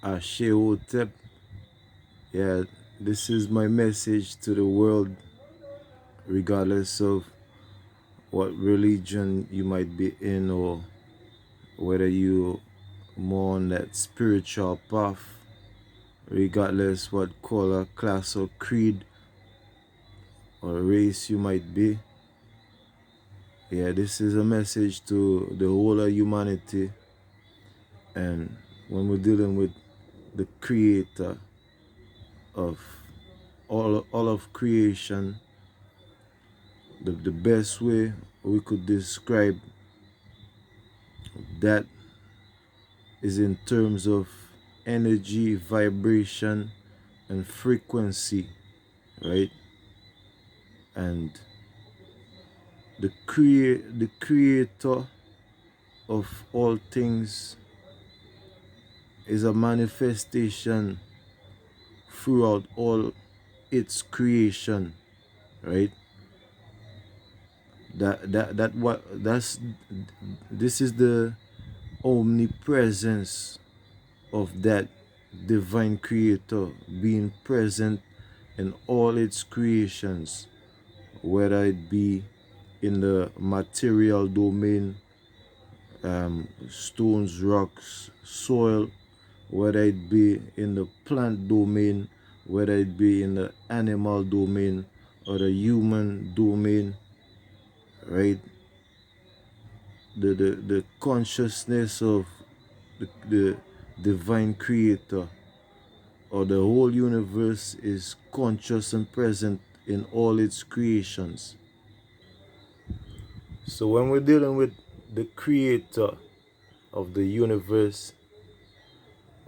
Ashehotep. Yeah, this is my message to the world, regardless of what religion you might be in or whether you more on that spiritual path, regardless what color, class, or creed or race you might be. Yeah, this is a message to the whole of humanity. And when we're dealing with the creator of all of creation, the best way we could describe that is in terms of energy, vibration, and frequency, right? And the creator of all things is a manifestation throughout all its creation, right? That what that's this is the omnipresence of that divine creator being present in all its creations, whether it be in the material domain, stones, rocks, soil, whether it be in the plant domain, whether it be in the animal domain or the human domain, right? The consciousness of the divine creator or the whole universe is conscious and present in all its creations. So when we're dealing with the creator of the universe,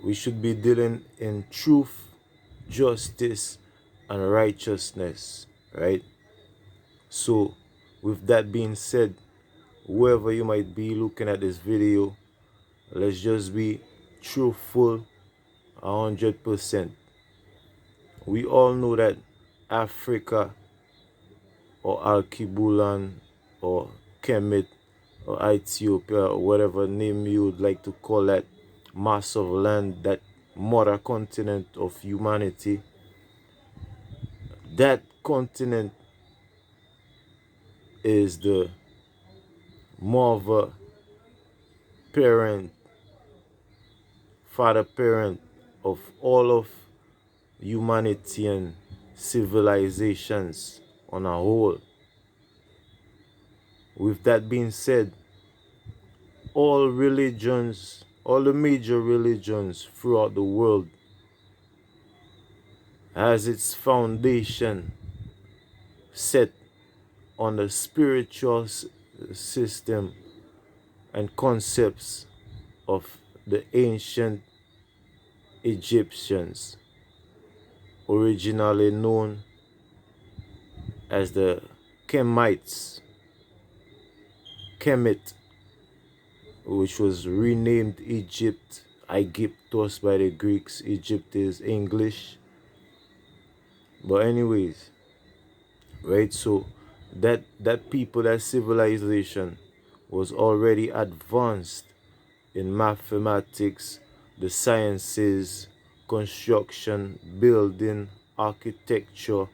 we should be dealing in truth, justice, and righteousness, right? So with that being said, whoever you might be looking at this video, let's just be truthful 100%. We all know that Africa or Alkebulan or Kemet or Ethiopia or whatever name you would like to call that mass of land, that mother continent of humanity, that continent is the mother parent, father parent of all of humanity and civilizations on a whole. With that being said, all religions, all the major religions throughout the world has its foundation set on the spiritual system and concepts of the ancient Egyptians, originally known as the Kemites, Kemet, which was renamed Egypt, Aegyptos by the Greeks. Egypt is English. But anyways, right, so that people, that civilization was already advanced in mathematics, the sciences, construction, building, architecture,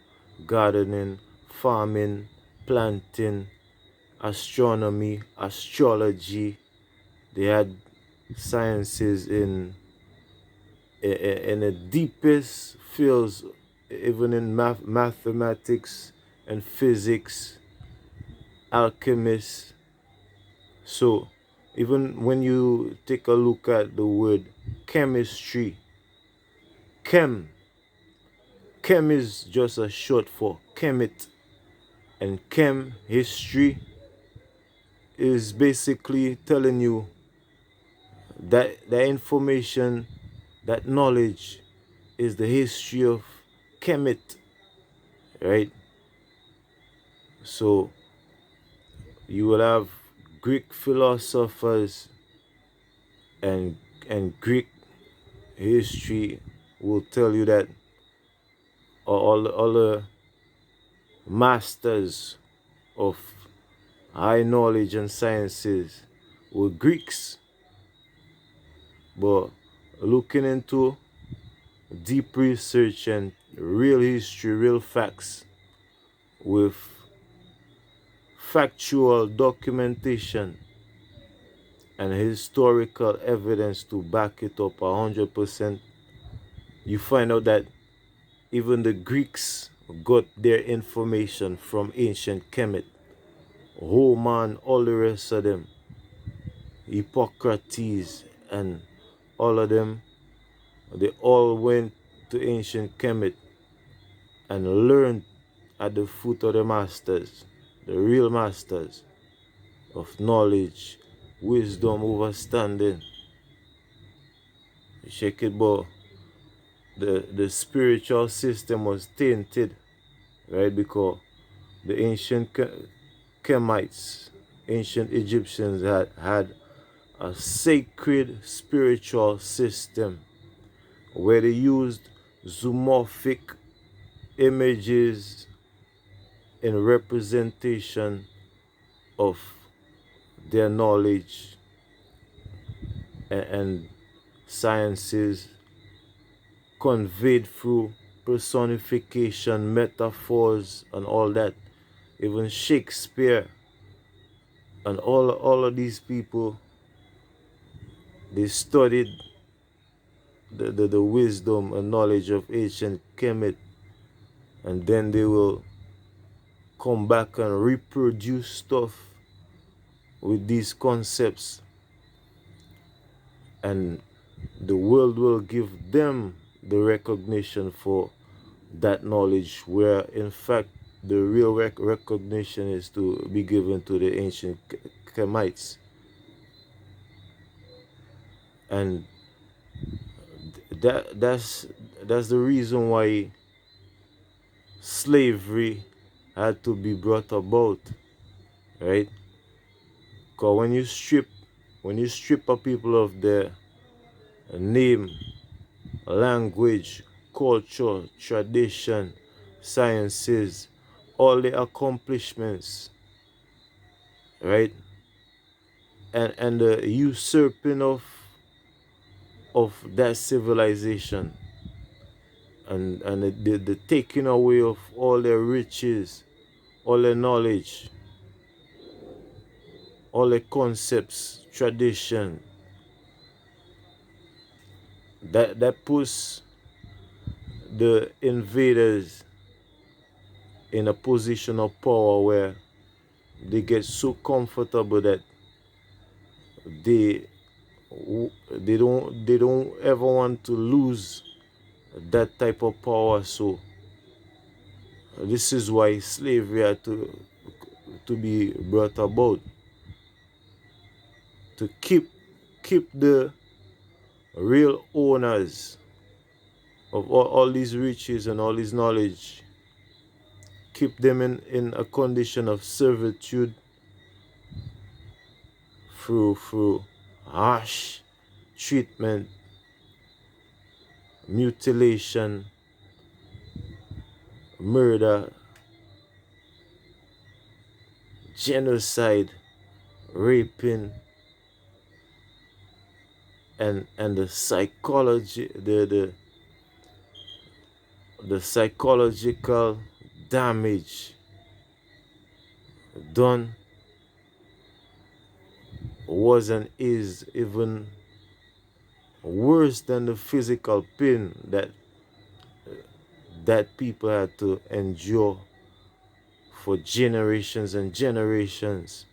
gardening, farming, planting, astronomy, astrology. They had sciences in the deepest fields, even in mathematics and physics, alchemists. So even when you take a look at the word chemistry, chem, chem is just a short for chemet, and chem history is basically telling you that the information, that knowledge is the history of Kemet, right? So you will have Greek philosophers and Greek history will tell you that all the masters of high knowledge and sciences were Greeks. But looking into deep research and real history, real facts with factual documentation and historical evidence to back it up 100%, you find out that even the Greeks got their information from ancient Kemet. Homer, all the rest of them, Hippocrates, and all of them, they all went to ancient Kemet and learned at the foot of the masters, the real masters of knowledge, wisdom, understanding. You check it, but the spiritual system was tainted, right? Because the ancient Kemites, ancient Egyptians had a sacred spiritual system where they used zoomorphic images in representation of their knowledge and sciences conveyed through personification, metaphors, and all that. Even Shakespeare and all of these people, they studied the wisdom and knowledge of ancient Kemet, and then they will come back and reproduce stuff with these concepts, and the world will give them the recognition for that knowledge, where in fact the real recognition is to be given to the ancient Kemites. And that's the reason why slavery had to be brought about, right? Because when you strip a people of their name, language, culture, tradition, sciences, all the accomplishments, right? And the usurping of that civilization, and the taking away of all their riches, all their knowledge, all their concepts, tradition, that puts the invaders in a position of power where they get so comfortable that they don't ever want to lose that type of power. So this is why slavery had to be brought about, to keep the real owners of all these riches and all this knowledge, keep them in a condition of servitude through harsh treatment, mutilation, murder, genocide, raping, and the psychology, the psychological damage done was and is even worse than the physical pain that people had to endure for generations and generations,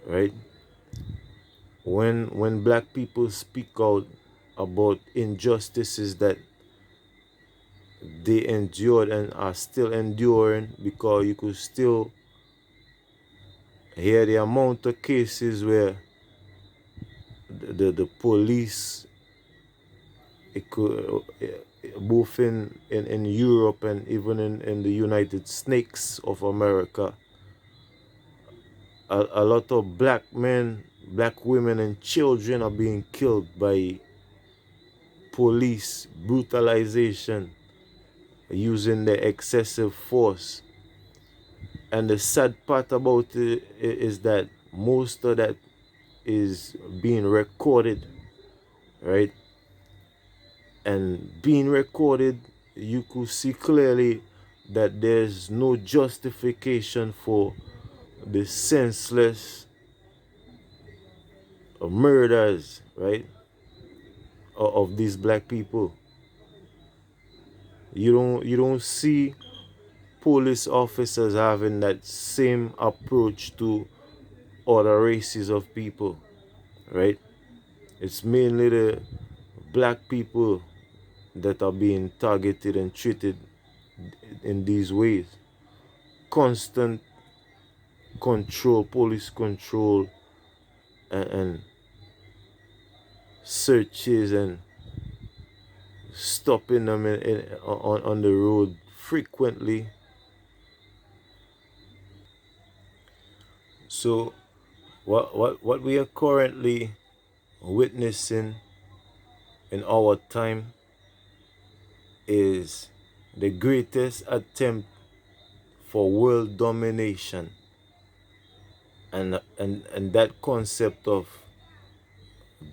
right? When black people speak out about injustices that they endured and are still enduring, because you could still hear the amount of cases where the police, it could, both in Europe and even in the United States of America, a lot of black men, black women, and children are being killed by police brutalization using the excessive force. And the sad part about it is that most of that is being recorded, right? and being recorded, you could see clearly that there's no justification for the senseless murders, right, of these black people. You don't see police officers having that same approach to other races of people, right? It's mainly the black people that are being targeted and treated in these ways. Constant control, police control, and searches and stopping them on the road frequently. So what we are currently witnessing in our time is the greatest attempt for world domination, and that concept of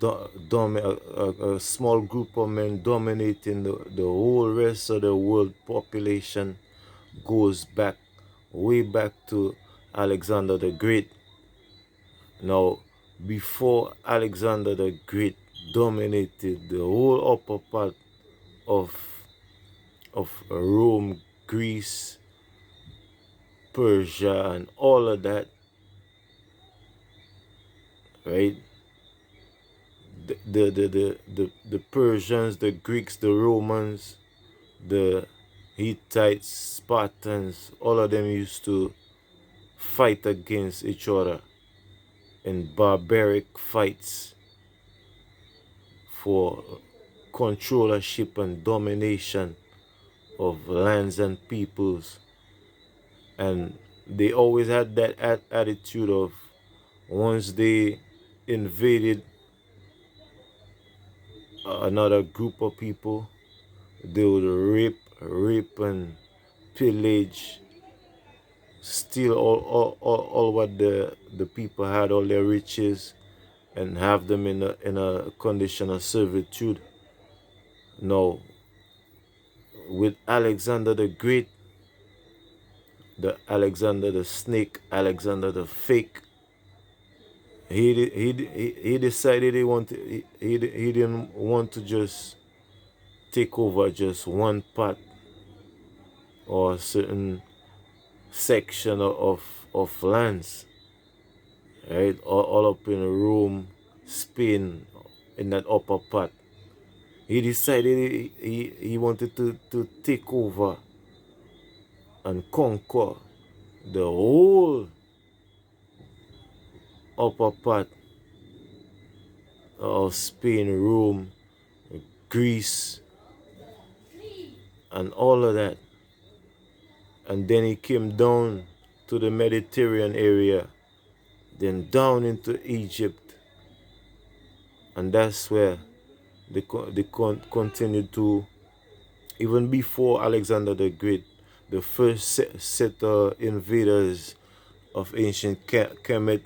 a small group of men dominating the whole rest of the world population goes back, way back to Alexander the Great. Now, before Alexander the Great dominated the whole upper part of Rome, Greece, Persia, and all of that, right? The Persians, the Greeks, the Romans, the Hittites, Spartans, all of them used to fight against each other in barbaric fights for controllership and domination of lands and peoples. And they always had that attitude of, once they invaded another group of people, they would rape and pillage, steal all what the people had, all their riches, and have them in a condition of servitude. Now, with Alexander the Great, the Alexander the Snake, Alexander the Fake, he decided he didn't want to just take over just one part or a certain section of lands, right? All up in Rome, Spain, in that upper part. He decided he wanted to take over and conquer the whole upper part of Spain, Rome, Greece, and all of that. And then he came down to the Mediterranean area, then down into Egypt. And that's where they continued to, even before Alexander the Great, the first set of invaders of ancient Kemet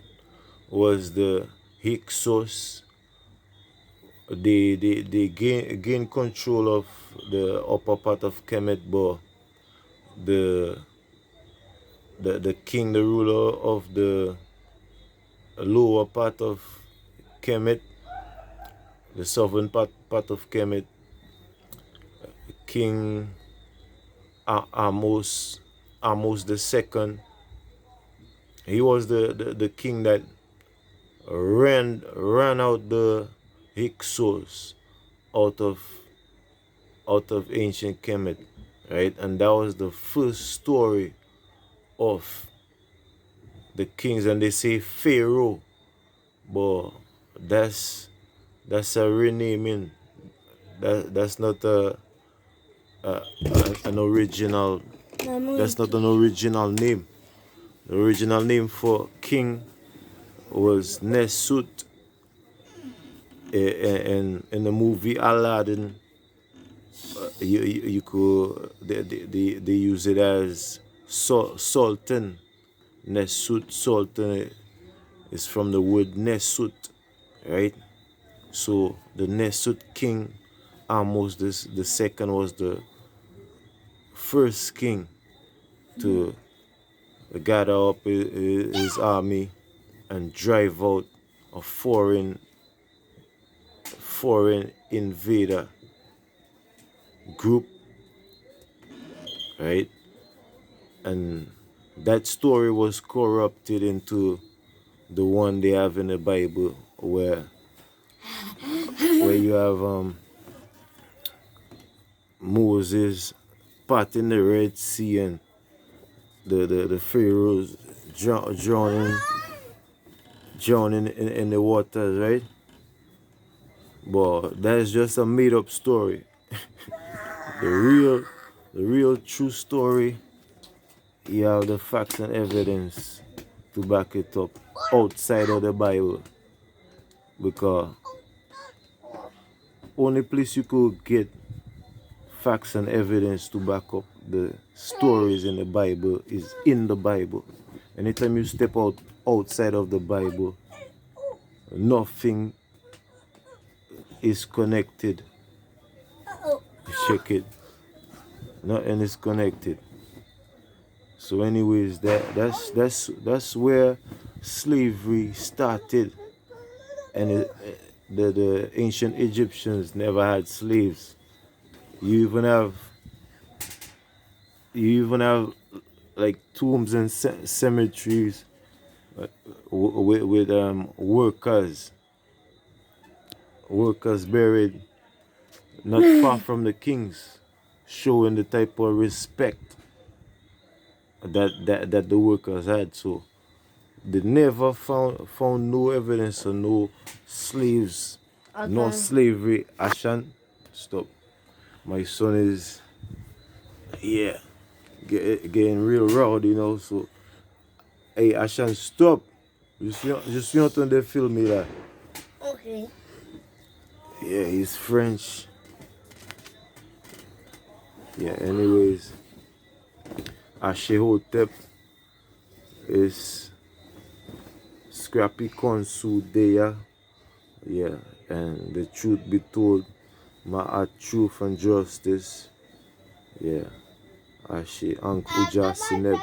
was the Hyksos. They gained control of the upper part of Kemet, but the king, the ruler of the lower part of Kemet, the southern part of Kemet, King Amos II, he was the king that ran out the Hyksos out of ancient Kemet, right? And that was the first story of the kings. And they say Pharaoh, but that's a renaming. That's not an original. That's not an original name. The original name for king was Nesut. In the movie Aladdin, you could they use it as Sultan. Nesut, Sultan is from the word Nesut, right? So the Nesut king Amos the second was the first king to gather up his army and drive out a foreign invader group, right? And that story was corrupted into the one they have in the Bible, where you have Moses parting the Red Sea and the pharaohs drowning in the waters, right? But that's just a made up story. The real true story, you have the facts and evidence to back it up outside of the Bible. Because only place you could get facts and evidence to back up the stories in the Bible is in the Bible. Anytime you step outside of the Bible, nothing is connected. Check it. Nothing is connected. So anyways, that's where slavery started. And the ancient Egyptians never had slaves. You even have like tombs and cemeteries with workers buried not far from the kings, showing the type of respect that the workers had. So they never found no evidence of no slaves, no slavery. Ashan, stop. My son is getting real rowdy, so hey, Ashan, stop. Je suis en train de filmer là. Okay. Yeah, he's French. Yeah, anyways, Ashehotep is Scrappy Konsu Deya. Yeah, and the truth be told, Ma'at truth and justice. Yeah, Ashe Uncle Jasineb.